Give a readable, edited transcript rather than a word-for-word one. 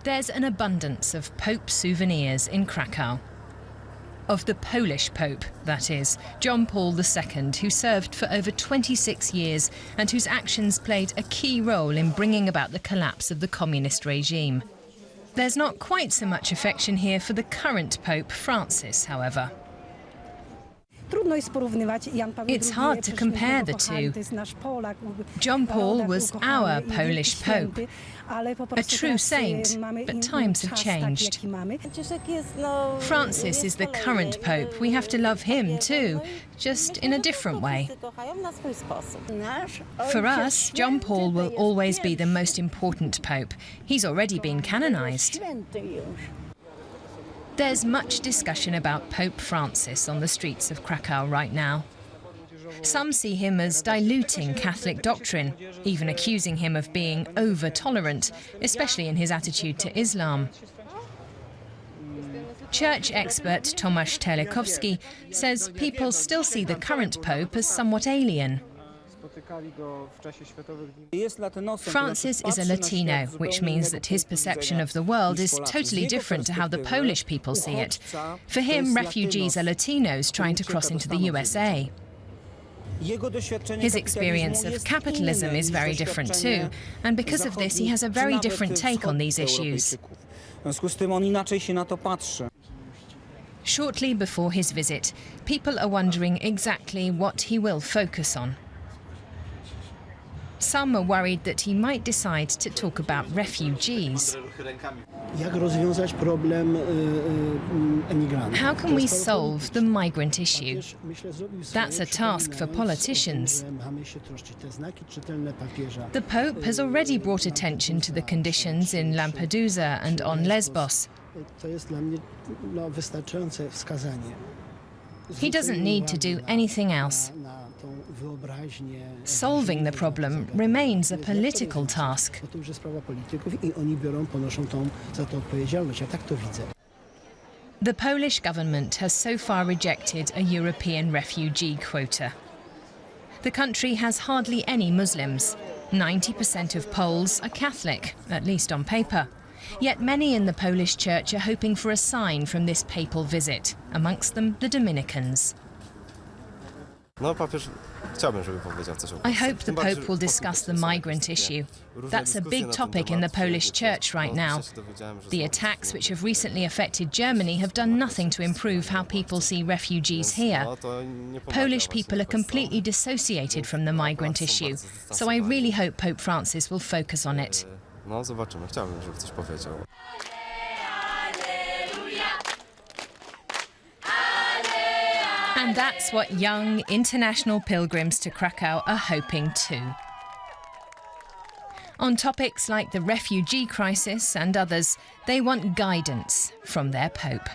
There's an abundance of Pope souvenirs in Krakow. Of the Polish Pope, that is, John Paul II, who served for over 26 years and whose actions played a key role in bringing about the collapse of the communist regime. There's not quite so much affection here for the current Pope Francis, however. It's hard to compare the two. John Paul was our Polish Pope, a true saint, but times have changed. Francis is the current Pope. We have to love him too, just in a different way. For us, John Paul will always be the most important Pope. He's already been canonized. There's much discussion about Pope Francis on the streets of Krakow right now. Some see him as diluting Catholic doctrine, even accusing him of being over-tolerant, especially in his attitude to Islam. Church expert Tomasz Terlikowski says people still see the current Pope as somewhat alien. Francis is a Latino, which means that his perception of the world is totally different to how the Polish people see it. For him, refugees are Latinos trying to cross into the USA. His experience of capitalism is very different too, and because of this he has a very different take on these issues. Shortly before his visit, people are wondering exactly what he will focus on. Some are worried that he might decide to talk about refugees. How can we solve the migrant issue? That's a task for politicians. The Pope has already brought attention to the conditions in Lampedusa and on Lesbos. He doesn't need to do anything else. Solving the problem remains a political task. The Polish government has so far rejected a European refugee quota. The country has hardly any Muslims. 90% of Poles are Catholic, at least on paper. Yet many in the Polish church are hoping for a sign from this papal visit, amongst them the Dominicans. I hope the Pope will discuss the migrant issue. That's a big topic in the Polish church right now. The attacks which have recently affected Germany have done nothing to improve how people see refugees here. Polish people are completely dissociated from the migrant issue, so I really hope Pope Francis will focus on it. And that's what young international pilgrims to Krakow are hoping too. On topics like the refugee crisis and others, they want guidance from their Pope.